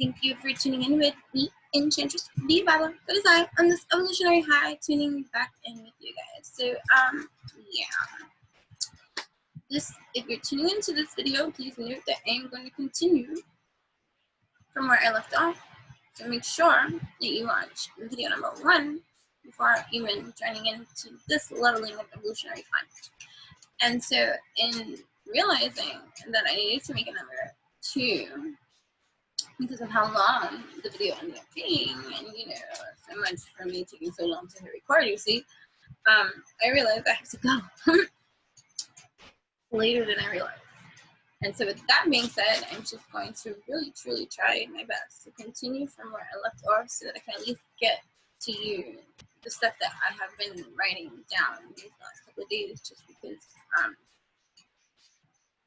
Thank you for tuning in with me, Enchantress Diva. That is I on this evolutionary high, tuning back in with you guys. So, yeah. If you're tuning into this video, please note that I am going to continue from where I left off. So make sure that you watch video number 1 before even joining into this leveling of evolutionary fun. And so, in realizing that I needed to make a number 2, because of how long the video ended up being, and so much for me taking so long to hit record, you see, I realized I have to go later than I realized. And so with that being said, I'm just going to really truly try my best to continue from where I left off so that I can at least get to you the stuff that I have been writing down these last couple of days, just because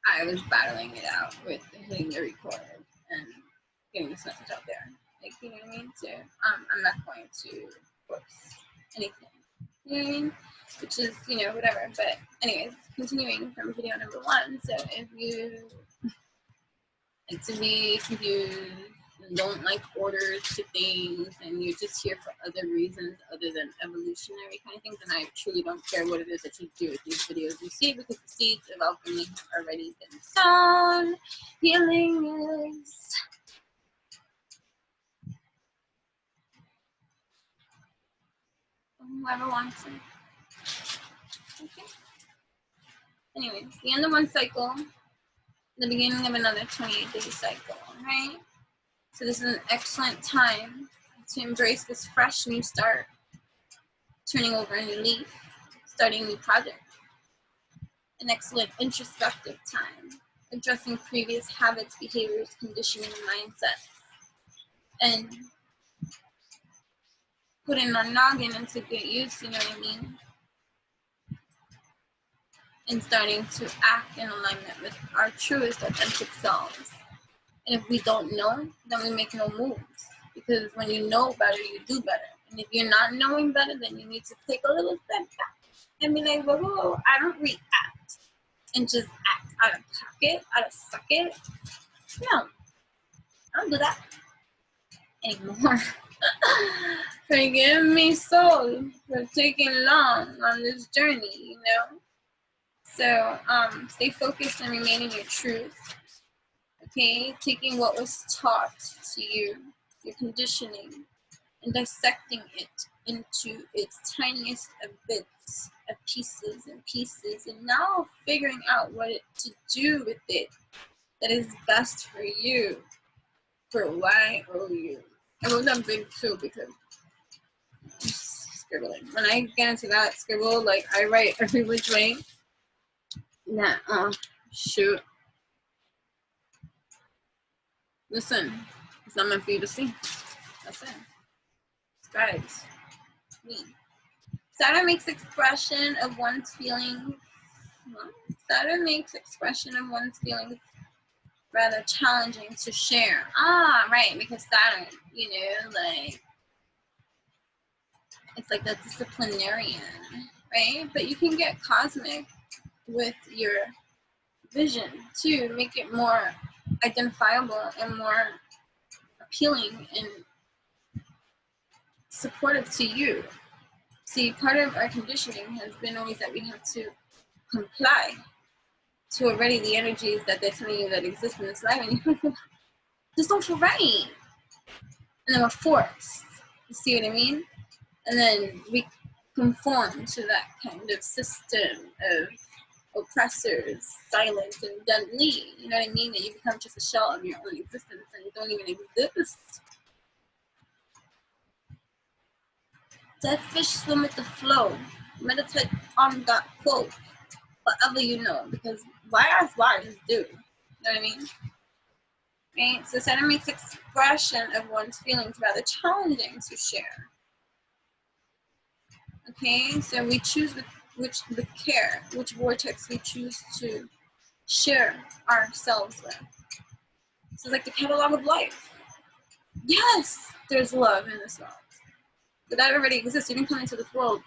I was battling it out with hitting the record and getting this message out there. Like, you know what I mean? So I'm not going to force anything. You know what I mean? Which is, whatever. But anyways, continuing from video number 1. So if you like to be confused and don't like orders to things and you're just here for other reasons other than evolutionary kind of things, and I truly don't care what it is that you do with these videos you see, because the seeds of alchemy have already been sown. Healing is whoever wants it. Okay. Anyways, the end of one cycle, the beginning of another 28-day cycle, right? So this is an excellent time to embrace this fresh new start, turning over a new leaf, starting a new project. An excellent introspective time, addressing previous habits, behaviors, conditioning, mindsets, and putting our noggin into good use, you know what I mean? And starting to act in alignment with our truest, authentic selves. And if we don't know, then we make no moves. Because when you know better, you do better. And if you're not knowing better, then you need to take a little step back and be like, whoa, I don't react and just act out of pocket, out of socket. No, I don't do that anymore. Forgive me, soul, for taking long on this journey, So stay focused and remaining your truth. Okay, taking what was taught to you, your conditioning, and dissecting it into its tiniest of bits, of pieces, and now figuring out what to do with it that is best for you, for YOU. I wrote that big too because I'm scribbling. When I get into that scribble, like I write every which way. Nah, shoot. Listen, it's not meant for you to see. That's it. Guys, me. Saturn makes expression of one's feelings. Saturn makes expression of one's feelings rather challenging to share. Right, because Saturn, like, it's like the disciplinarian, right? But you can get cosmic with your vision to make it more identifiable and more appealing and supportive to you. See, part of our conditioning has been always that we have to comply to already the energies that they're telling you that exist in this life, and you just don't feel right. And then we're forced. You see what I mean? And then we conform to that kind of system of oppressors, silent and deadly. You know what I mean? That you become just a shell of your own existence and you don't even exist. Dead fish swim with the flow. Meditate on that quote. Whatever you know, because why ask why? Just do. You know what I mean? Right? So Saturn makes expression of one's feelings rather challenging to share. Okay, so we choose with care, which vortex we choose to share ourselves with. So it's like the catalog of life. Yes, there's love in this world. But that already exists. You didn't come into this world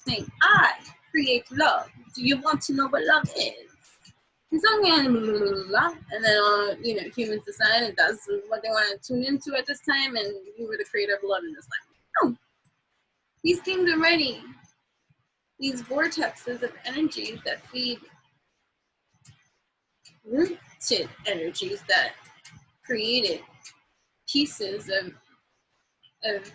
saying, I create love. Do you want to know what love is? It's okay, blah, blah, blah, blah. And then, you know, humans decide and that's what they want to tune into at this time, and you were the creator of love in this life. No, these things are ready. These vortexes of energies that feed rooted energies that created pieces of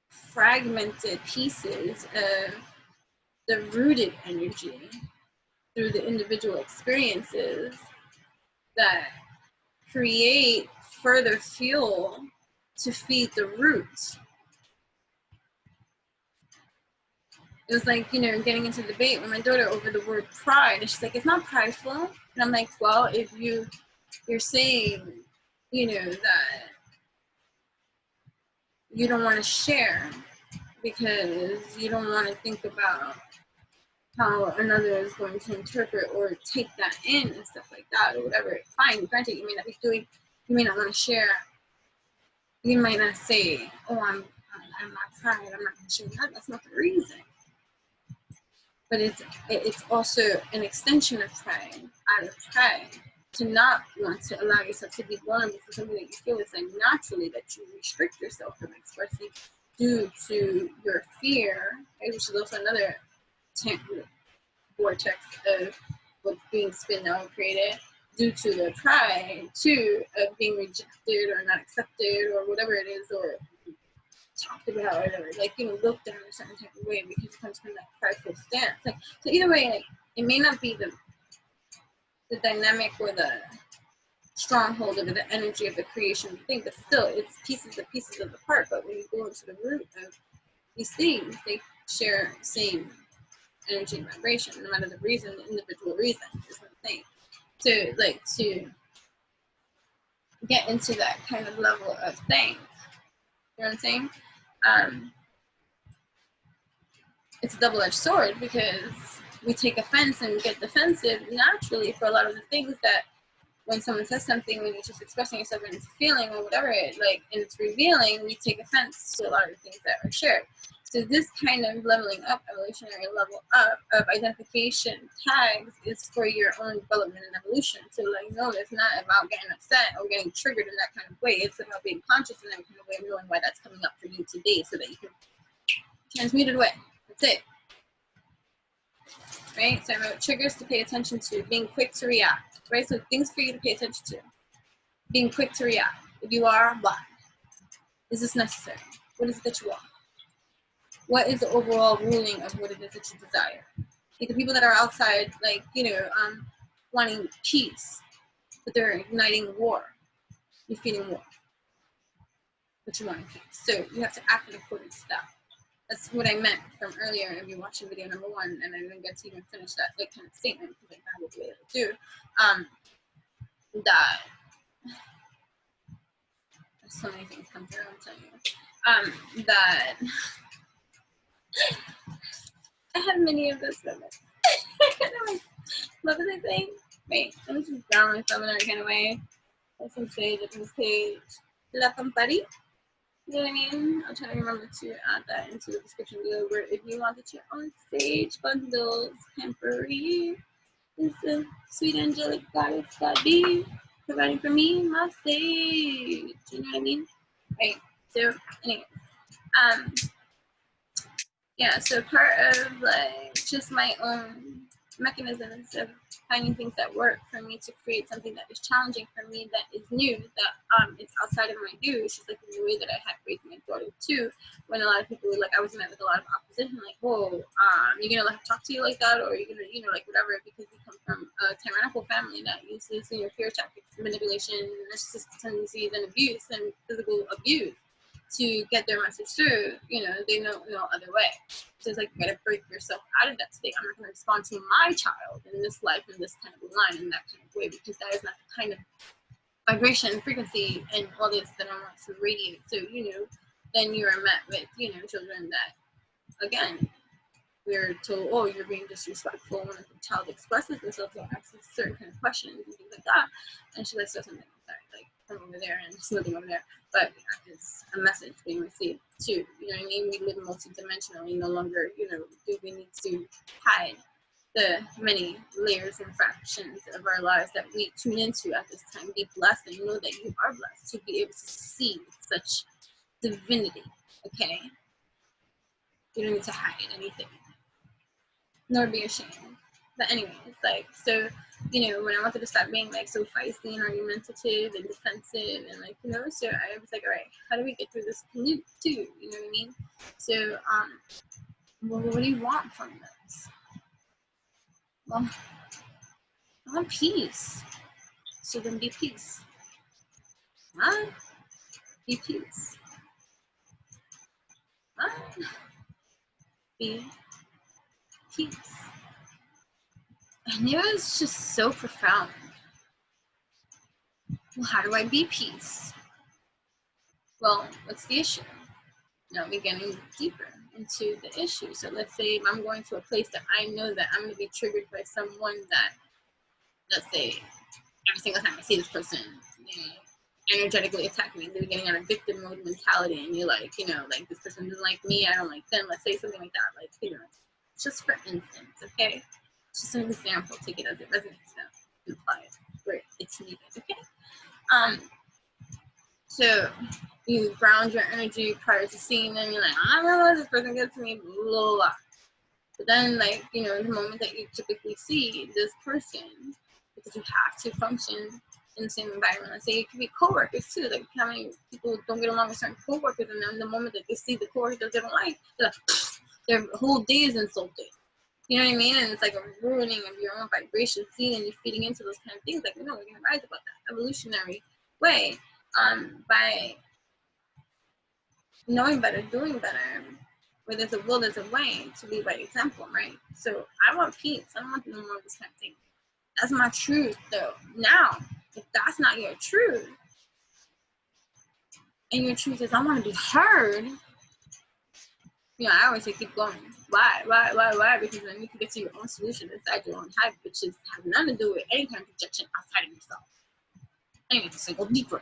fragmented pieces of the rooted energy through the individual experiences that create further fuel to feed the root. It was like, you know, getting into debate with my daughter over the word pride. And she's like, it's not prideful. And I'm like, well, if you're saying, you know, that you don't want to share because you don't want to think about how another is going to interpret or take that in and stuff like that or whatever. Fine, granted, you may not be doing, you may not want to share. You might not say, oh, I'm not proud, I'm not going to share that. That's not the reason. But it's also an extension of pride, out of pride, to not want to allow yourself to be vulnerable for something that you feel is like naturally that you restrict yourself from expressing due to your fear, right? Which is also another vortex of what's being spun out and created due to the pride, too, of being rejected or not accepted or whatever it is, or talked about or whatever, like, you know, looked at in a certain type of way because it comes from that prideful stance. Like, so either way, like, it may not be the dynamic or the stronghold of the energy of the creation thing, but still, it's pieces of the part. But when you go into the root of these things, they share the same energy and vibration, no matter the reason, the individual reason is what I'm saying. To get into that kind of level of thing, you know what I'm saying? It's a double-edged sword because we take offense and get defensive naturally for a lot of the things that when someone says something, when you're just expressing yourself and it's feeling or whatever, like, and it's revealing, we take offense to a lot of the things that are shared. So this kind of leveling up, evolutionary level up of identification tags is for your own development and evolution. So, like, no, it's not about getting upset or getting triggered in that kind of way. It's about being conscious in that kind of way and knowing why that's coming up for you today so that you can transmute it away. That's it. Right? So I wrote triggers to pay attention to, being quick to react. Right? So things for you to pay attention to. Being quick to react. If you are, why? Is this necessary? What is it that you want? What is the overall ruling of what it is that you desire? Like the people that are outside, like, you know, wanting peace, but they're igniting war. You're feeding war. But you want peace. So you have to act in accordance to that. That's what I meant from earlier. If you're watching video number 1, and I didn't get to even finish that like kind of statement because I will be able to do. That so many things come through. I'm telling you. That I have many of those moments. What was I saying? Wait, let me just drown myself in a kind of way. Let some sage up on stage. La Campari. You know what I mean? I'll try to remember to add that into the description below, where if you want to check on stage bundles, Campari is the sweet angelic goddess that be providing for me my sage. You know what I mean? Right. So anyway, yeah. So part of like just my own mechanisms of finding things that work for me to create something that is challenging for me, that is new, that is outside of my view. It's just like the way that I had raised my daughter too. When a lot of people were like, I was met with a lot of opposition, like, whoa, you're gonna let her talk to you like that, or you're gonna, you know, like whatever, because we come from a tyrannical family that uses, you know, fear tactics, manipulation, narcissistic tendencies, and abuse and physical abuse to get their message through. You know, they know no other way. So it's like, you gotta break yourself out of that state. I'm not gonna respond to my child in this life in this kind of line, in that kind of way, because that is not the kind of vibration, frequency, and all this that I want to radiate. So, you know, then you are met with, you know, children that, again, we're told, oh, you're being disrespectful when a child expresses themselves or asks certain kind of questions and things like that. And she's like, so something, I'm sorry, like, from over there and just living over there, but it's a message being received too. You know what I mean? We live multidimensionally. No longer, do we need to hide the many layers and fractions of our lives that we tune into at this time. Be blessed and know that you are blessed to be able to see such divinity. Okay? You don't need to hide anything, nor be ashamed. But anyways, so, when I wanted to stop being so feisty and argumentative and defensive and so I was like, all right, how do we get through this pollute too? You know what I mean? So, well, what do you want from this? Well, I want peace. So then be peace. Huh? Be peace. Huh? Be peace. And it was just so profound. Well, how do I be peace? Well, what's the issue? Now we're getting deeper into the issue. So let's say if I'm going to a place that I know that I'm going to be triggered by someone that, let's say, every single time I see this person, energetically attack me, they're getting on a victim mode mentality, and you're like, this person doesn't like me, I don't like them. Let's say something like that, just for instance, okay? Just an example, take it as it resonates now, imply it where it's needed, okay? So you ground your energy prior to seeing them. You're like, I don't know, this person gets to me, blah, blah, blah. But then, the moment that you typically see this person, because you have to function in the same environment. Let's say it could be coworkers too. Like how many people don't get along with certain coworkers, and then the moment that they see the coworkers that they don't like, their whole day is insulted. You know what I mean? And it's like a ruining of your own vibration, and you're feeding into those kind of things. We're gonna rise about that evolutionary way, by knowing better, doing better. Where there's a will, there's a way to lead by example, right? So I want peace. I don't want no more of this kind of thing. That's my truth, though. Now, if that's not your truth, and your truth is I want to be heard, I always say keep going. Why? Because then you can get to your own solution inside your own head, which has nothing to do with any kind of projection outside of yourself. Anyway, just go deeper,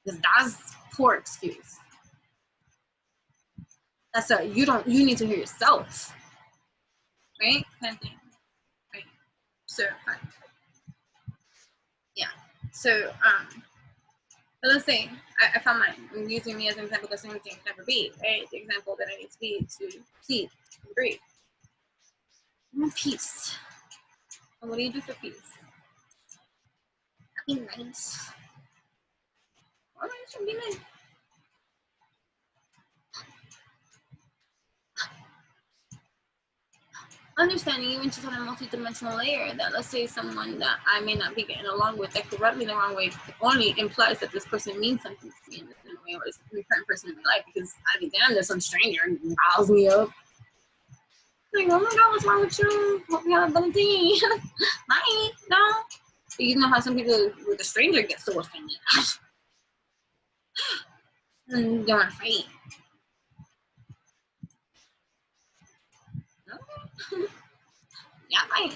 because that's poor excuse. That's you need to hear yourself, right? Kind of thing, right? So, yeah. So, but let's say I found mine. I'm using me as an example because something can never be, right? The example that I need to be to see and breathe. I want peace. And what do you do for peace? Be nice. All right, so be nice. Understanding even just on a multi-dimensional layer that let's say someone that I may not be getting along with that could rub me the wrong way only implies that this person means something to me in a way, or it's the current person in my life, because I be damned, there's some stranger and riles me up. Like, oh my God, what's wrong with you? Hope you have a better day. Bye. No. But you know how some people with a stranger get so offended. And they want to fight. Okay. Yeah, fine.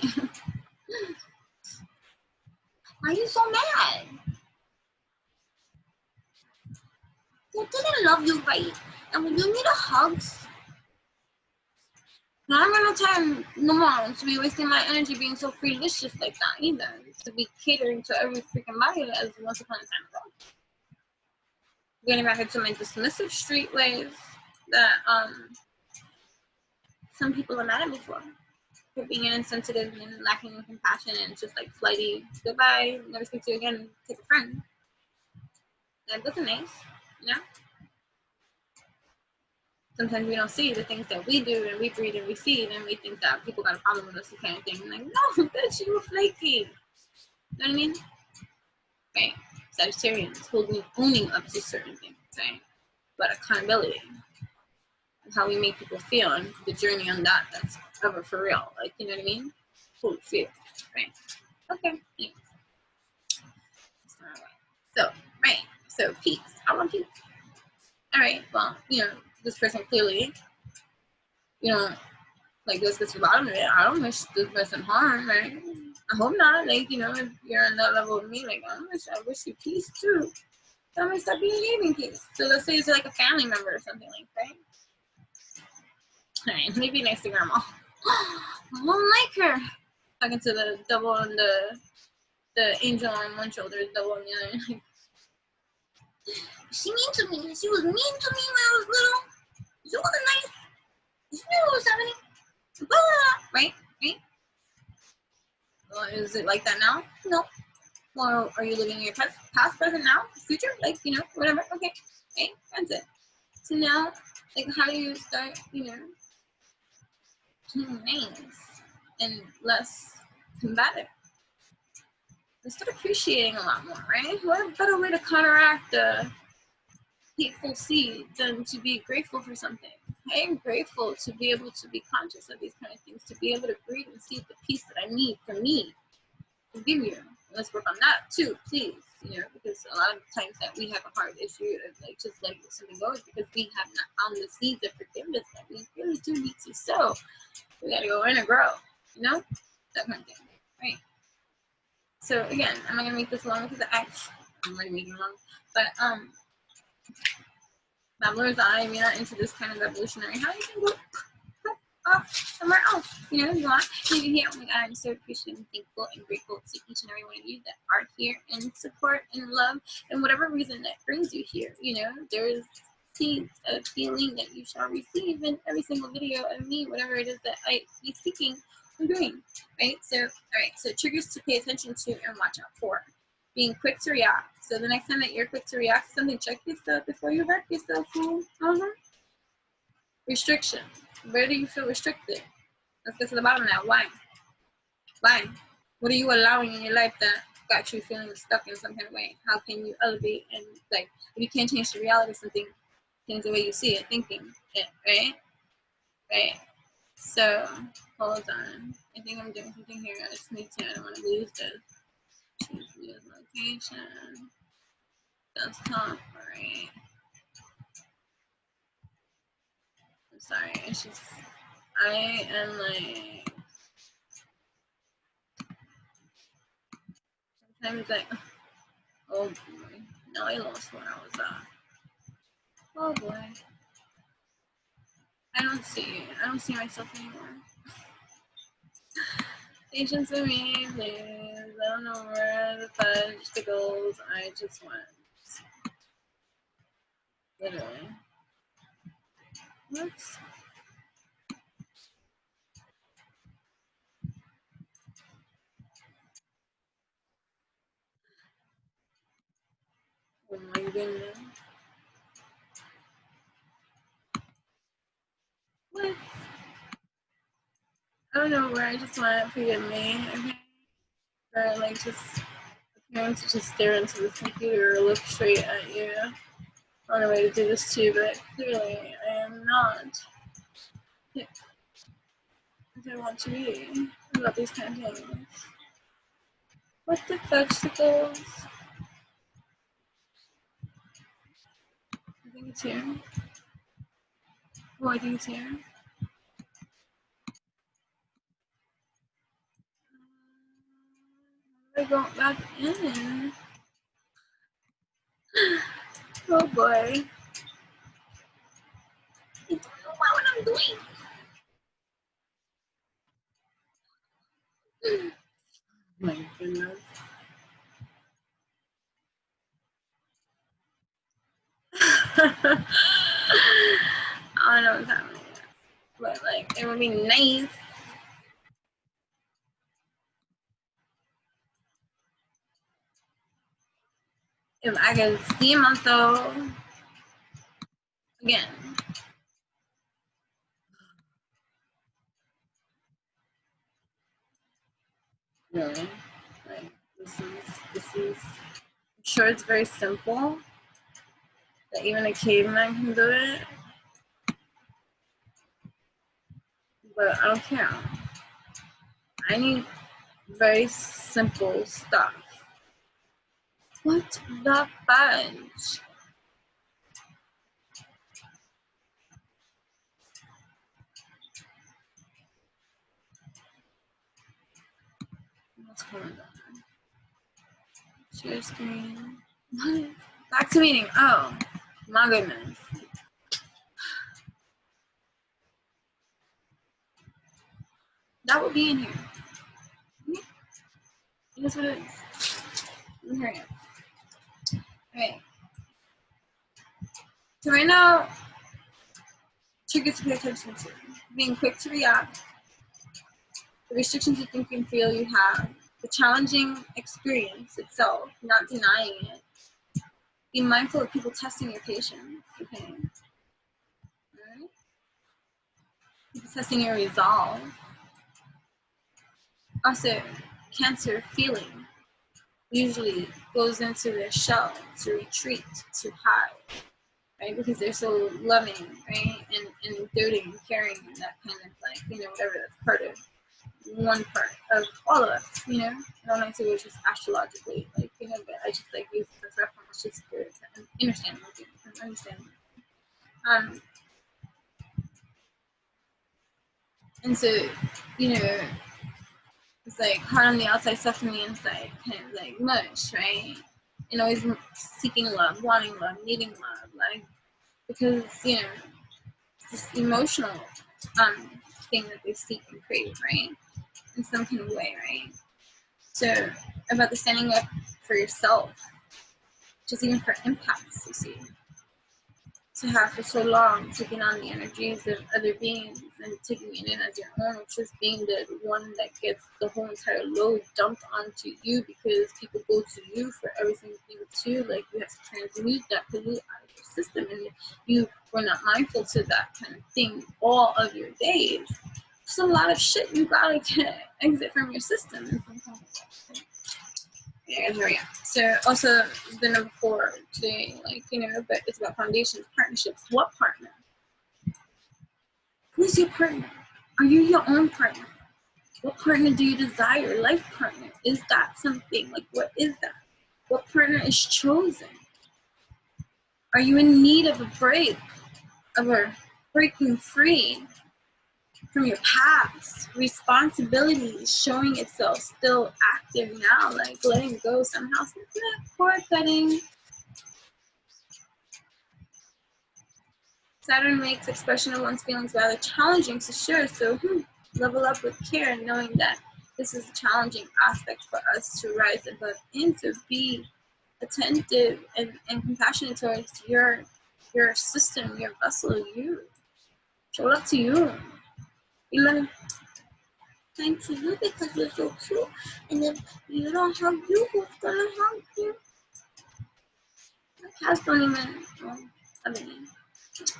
Why are you so mad? Who didn't love you right? And when you need a hug, I don't have no time no more to be wasting my energy being so delicious like that either. To be catering to every freaking body as once upon a time ago. Getting back into my dismissive street ways that some people are mad at me for being insensitive and lacking in compassion and just like flighty, goodbye, never speak to you again, take a friend. That wasn't nice, Sometimes we don't see the things that we do and we breathe and we see, and we think that people got a problem with us, kind of thing. Like, no, bitch, you were flaky. You know what I mean? Right. Sagittarians owning up to certain things, right? But accountability, how we make people feel, and the journey on that's ever for real. Like, you know what I mean? Holy shit, right? Okay. Anyways. So peace. I want peace. All right. Well, this person clearly, let's get to the bottom of it. I don't wish this person harm, right? I hope not. If you're on that level with me, I wish you peace too. So I'm gonna start being a gaming piece. So let's say it's like a family member or something like that. Alright, let me be nice to grandma. I don't like her. Talking to the double on the angel on one shoulder, double on the other. She mean to me. She was mean to me when I was little. She wasn't nice. She knew what was happening. Right? Right? Well, is it like that now? No. Or are you living in your past, present, now, future? Like, you know, whatever. Okay. Okay, that's it. So now, like, how do you start, you know, being nice and less combative? And start appreciating a lot more, right? What better way to counteract the hateful seed than to be grateful for something? I am grateful to be able to be conscious of these kind of things, to be able to breathe and see the peace that I need for me to give you. Let's work on that too, please. You know, because a lot of times that we have a hard issue of like just letting something go is because we have not found the seeds of forgiveness that we really do need to sow. We gotta go in and grow, you know? That kind of thing. Right. So again, I'm not gonna make this long because I'm already making it long. But Babblers, we're not into this kind of evolutionary. How you can go somewhere else, you know, you want maybe here. Oh my God, I'm so appreciative and thankful and grateful to each and every one of you that are here in support and love and whatever reason that brings you here. You know, there's seeds of healing that you shall receive in every single video of me, whatever it is that I be speaking and doing, right? So, all right, so triggers to pay attention to and watch out for. Being quick to react. So the next time that you're quick to react to something, check yourself before you wreck yourself, fool. Restriction. Where do you feel restricted? Let's get to the bottom now. Why? Why? What are you allowing in your life that got you feeling stuck in some kind of way? How can you elevate and like if you can't change the reality of something, change the way you see it, thinking it, right? Right. So hold on. I think I'm doing something here. I just need to. I don't want to lose this. Choose view location. Desktop. Alright. I'm sorry. It's just I am like sometimes like oh boy. No, I lost where I was at. Oh boy. I don't see myself anymore. Patience with me, please. I don't know where the fudge goes. I just went. Literally. Whoops. Oh my goodness. What? I don't know where I just went. Forgive me. Okay. Or like just appearing to just stare into this computer or look straight at you. I don't know way to do this too, but clearly I am not as I want to be about these kind of things. What the vegetables? I think it's here. Oh, I think it's here. I go back in. Oh boy. I don't know what I'm doing. My goodness. I don't know what's happening. But like it would be nice. If I could see myself again. Really? Like this is I'm sure it's very simple. That even a caveman can do it. But I don't care. I need very simple stuff. What the fudge? What's going on? Share screen. What? Back to meeting. Oh, my goodness. That will be in here. It is what it is. Here. Alright. So right now, triggers to pay attention to. Being quick to react, the restrictions you think and feel you have, the challenging experience itself, not denying it. Be mindful of people testing your patience, okay? Right? People testing your resolve. Also, Cancer feeling usually goes into their shell to retreat, to hide, right? Because they're so loving, right? And doting and caring and that kind of like, whatever, that's part of one part of all of us, I don't like to go just astrologically, like, but I just like use this reference just to understand and so, it's like hard on the outside, soft on the inside, kind of like mush, right? And always seeking love, wanting love, needing love, like, because, it's this emotional thing that they seek and crave, right? In some kind of way, right? So about the standing up for yourself, just even for empaths, you see, to have for so long taking on the energies of other beings and taking it in as your own, which is being the one that gets the whole entire load dumped onto you because people go to you for everything too. Like, you have to transmute that pollute out of your system, and if you were not mindful to that kind of thing all of your days, there's a lot of shit you gotta exit from your system in some kind of way. Yeah, here we are. So also the number 4 today, like, but it's about foundations, partnerships. What partner? Who's your partner? Are you your own partner? What partner do you desire? Life partner. Is that something? Like, what is that? What partner is chosen? Are you in need of a break? Of a breaking free from your past? Responsibility showing itself still active now, like letting go somehow. Cord cutting. Saturn makes expression of one's feelings rather challenging, so sure. So level up with care, knowing that this is a challenging aspect for us to rise above and to be attentive and compassionate towards your system, your vessel, you. Show up to you. You let time to you because you're so cute. And if you don't help you, who's gonna help you? My cats don't even. Well, I mean,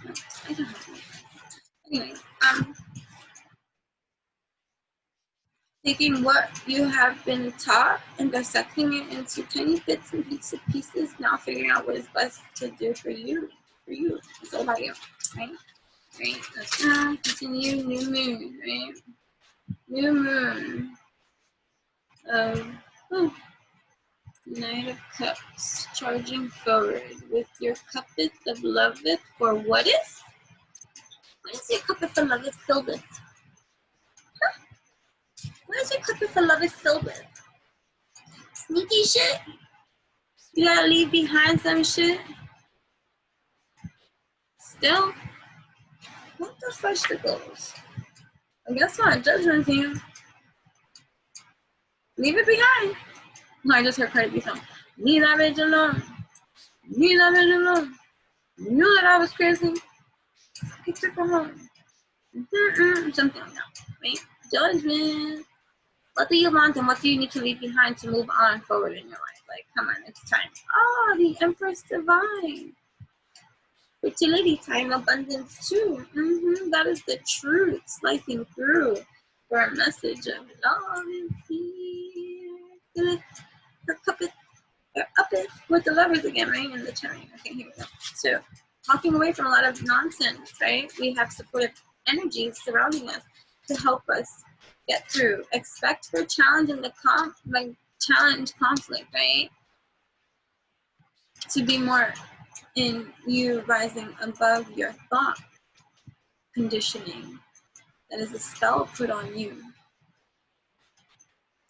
no, I can help you. Anyway, taking what you have been taught and dissecting it into tiny bits and pieces, now figuring out what is best to do for you. It's all about you, right? Right? Let's now continue. New moon, right? New moon. Knight of Cups, charging forward with your cuppet of loveth for what is? What is your cuppet of loveth filled with? Huh? What is your cuppet of loveth filled with? Sneaky shit? You gotta leave behind some shit? Still? What the vegetables? I guess not judgment you. Leave it behind. No, I just heard Cardi B song. Leave that bitch alone. Leave that bitch alone. You knew that I was crazy. He took her home. Something like that. Right? Judgment. What do you want and what do you need to leave behind to move on forward in your life? Like, come on, it's time. Oh, the Empress Divine. Fertility time, abundance too. That is the truth slicing through for a message of love is here. Her cup is up it with the lovers again, right? In the chariot. Okay, here we go. So, walking away from a lot of nonsense, right? We have supportive energies surrounding us to help us get through. Expect for challenge in the challenge conflict, right? To be more in you rising above your thought conditioning. That is a spell put on you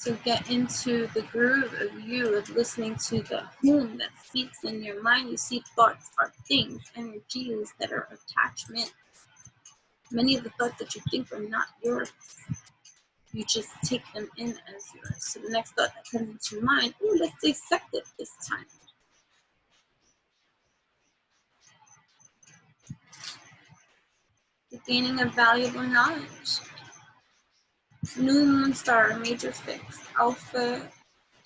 So get into the groove of you, of listening to the hum that speaks in your mind. You see thoughts are things, energies that are attachments. Many of the thoughts that you think are not yours. You just take them in as yours. So the next thought that comes into your mind, ooh, let's dissect it this time. The gaining of valuable knowledge. New moon star, major fixed, alpha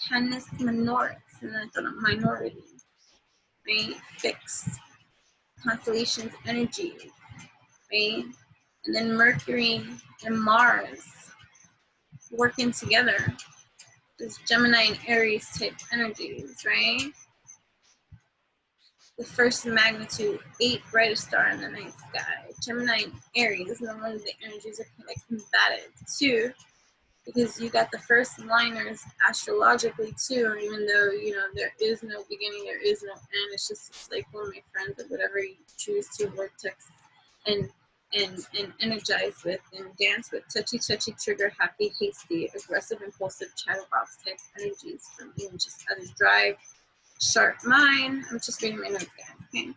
canis minoris, and then the minority, right? Fixed constellations, energy, right? And then Mercury and Mars working together. This Gemini and Aries type energies, right? The first magnitude, 8 brightest star in the night sky. Gemini and Aries, no wonder the energies are like combative too, because you got the first liners astrologically too, even though, you know, there is no beginning, there is no end. It's just like one of my friends or whatever you choose to vortex and energize with and dance with. Touchy, trigger, happy, hasty, aggressive, impulsive, chatterbox type energies from even just others. Drive, sharp mind. I'm just reading my notes, guys. Okay.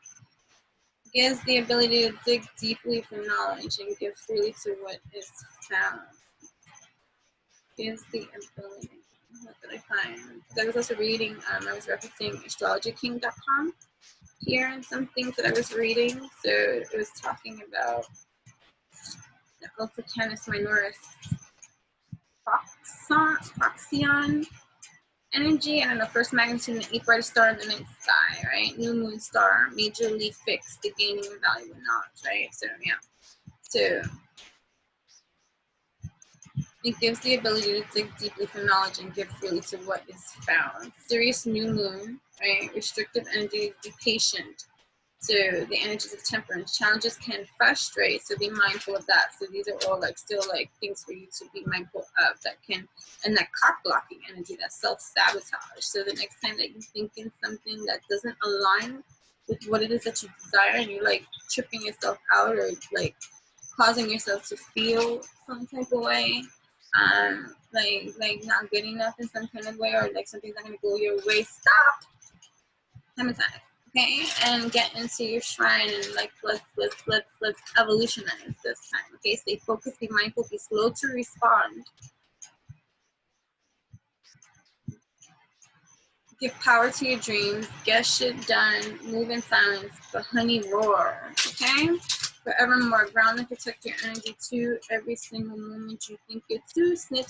Gives the ability to dig deeply for knowledge and give freely to what is found. Gives the ability. What did I find? Because I was also reading, I was referencing astrologyking.com here and some things that I was reading. So it was talking about the Alpha Canis Minoris Proxion energy, and then the first magnitude and the 8th brightest star in the night sky, right? New moon star, majorly fixed, the gaining of valuable knowledge, right? So, yeah. So, it gives the ability to dig deeply for knowledge and give freely to what is found. Serious new moon, right? Restrictive energy, be patient. So the energies of temperance. Challenges can frustrate, so be mindful of that. So these are all like still like things for you to be mindful of that can, and that cock blocking energy, that self-sabotage. So the next time that you think in something that doesn't align with what it is that you desire, and you're like tripping yourself out or like causing yourself to feel some type of way, like not good enough in some kind of way, or like something's not gonna go your way, stop. Time is up. Okay, and get into your shrine and like let's evolutionize this time. Okay, stay focused, be mindful, be slow to respond. Give power to your dreams, get shit done, move in silence, but honey roar. Okay? Forevermore, ground and protect your energy too. Every single moment you think it too. Snip,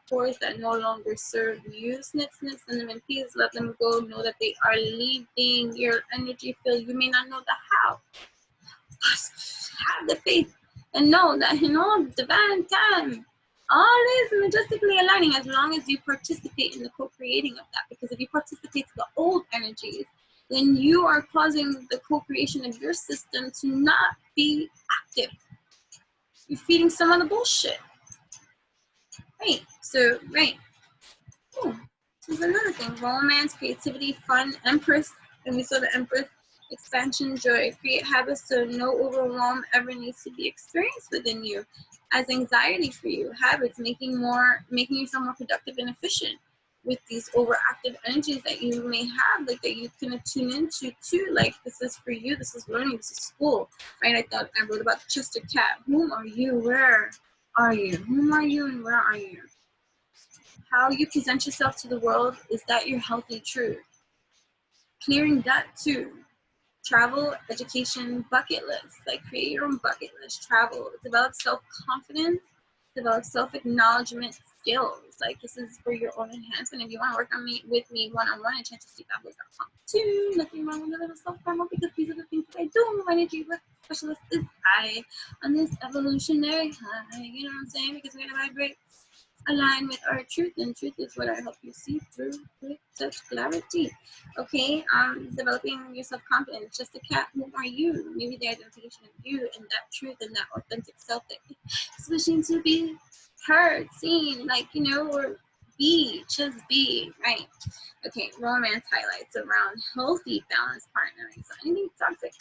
pores that no longer serve you. Snip, send them in peace, let them go. Know that they are leaving your energy field. You may not know the how. Have the faith and know that in all divine time, all is majestically aligning as long as you participate in the co-creating of that. Because if you participate to the old energies, then you are causing the co-creation of your system to not be active. You're feeding some other bullshit. Right. So, right. Ooh. This is another thing. Romance, creativity, fun, Empress. And we saw the Empress. Expansion, joy, create habits so no overwhelm ever needs to be experienced within you. As anxiety for you, habits, making yourself more productive and efficient with these overactive energies that you may have, like that you can tune into too. Like this is for you, this is learning, this is school, right? I wrote about the Chester cat. Whom are you? Where are you? Whom are you and where are you? How you present yourself to the world, is that your healthy truth? Clearing that too. Travel, education, bucket list. Like create your own bucket list. Travel, develop self-confidence, develop self-acknowledgement skills. Like this is for your own enhancement. If you want to work on me with me one-on-one, and chances.com too. Nothing wrong with a little self-promo because these are the things that I do. My energy work specialist is I on this evolutionary high. You know what I'm saying? Because we're gonna vibrate, align with our truth, and truth is what I help you see through with such clarity. Okay, developing your self-confidence. Just a cat, who are you? Maybe the identification of you and that truth and that authentic self that is wishing to be heard, seen, like, you know, or just be, right? Okay, romance highlights around healthy, balanced partnering. So anything toxic,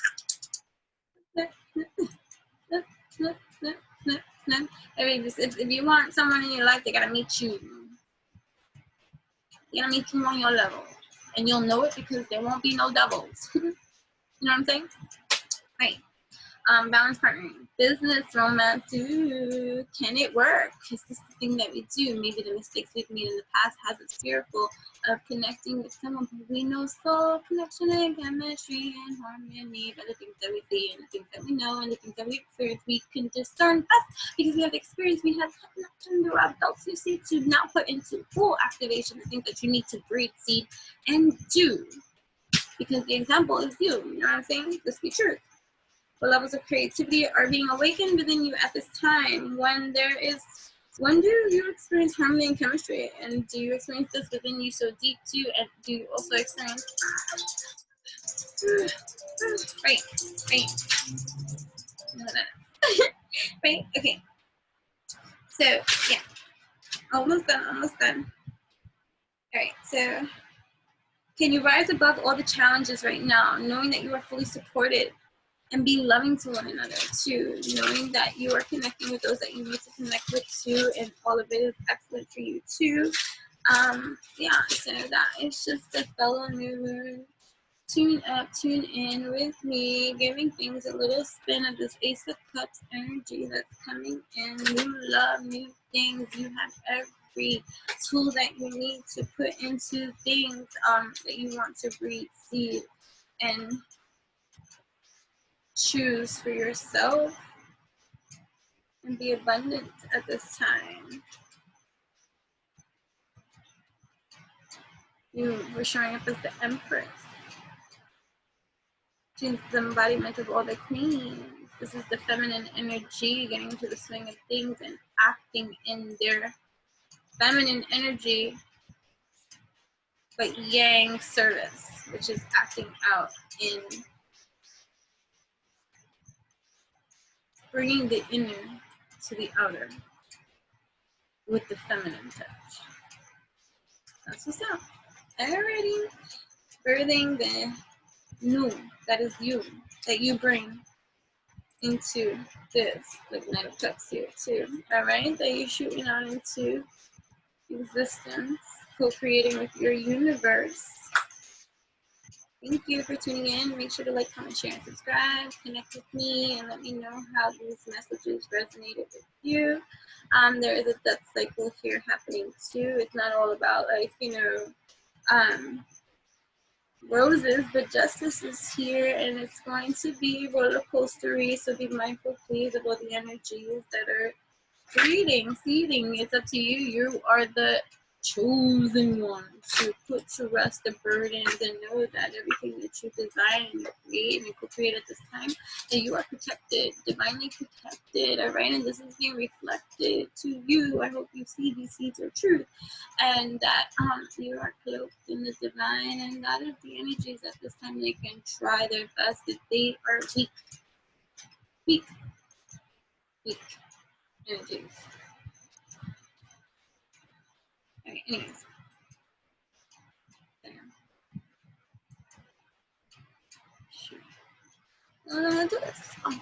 if you want someone in your life, they gotta meet you. You're gonna meet them on your level. And you'll know it because there won't be no devils. You know what I'm saying? Right. Balance partnering, business, romance. Ooh, can it work? Is this the thing that we do? Maybe the mistakes we've made in the past has us fearful of connecting with someone who we know soul connection and chemistry and harmony. By the things that we see and the things that we know and the things that we experience, we can discern best because we have experience. We have under our belts. You see, to now put into full activation the things that you need to breathe, seed, and do. Because the example is you. You know what I'm saying? This be truth. What levels of creativity are being awakened within you at this time? When do you experience harmony and chemistry? And do you experience this within you so deep too? And do you also experience right? Right? Okay. So yeah. Almost done. Alright, so can you rise above all the challenges right now, knowing that you are fully supported? And be loving to one another too, knowing that you are connecting with those that you need to connect with too, and all of it is excellent for you too. Yeah, so that is just a fellow new moon. Tune up, tune in with me, giving things a little spin of this Ace of Cups energy that's coming in. New love, new things. You have every tool that you need to put into things that you want to breed, seed, and choose for yourself and be abundant at this time. You were showing up as the Empress. She's the embodiment of all the queens. This is the feminine energy, getting into the swing of things and acting in their feminine energy, but yang service, which is acting out in bringing the inner to the outer with the feminine touch. That's what's up. Alrighty. Birthing the new, that is you, that you bring into this, like Knight of Cups here too. Alright, that you're shooting out into existence, co-creating with your universe. Thank you for tuning in. Make sure to like, comment, share, and subscribe. Connect with me and let me know how these messages resonated with you. There is a death cycle here happening too. It's not all about like, roses, but justice is here and it's going to be roller coastery. So be mindful, please, of all the energies that are breeding, seeding. It's up to you. You are the chosen one to put to rest the burdens and know that everything that you design and you create and you co-create at this time, that you are protected, divinely protected, all right? And this is being reflected to you. I hope you see these seeds are truth and that you are cloaked in the divine, and that is the energies at this time. They can try their best if they are weak energies. All right, anyways. Shoot. Do this. Oh.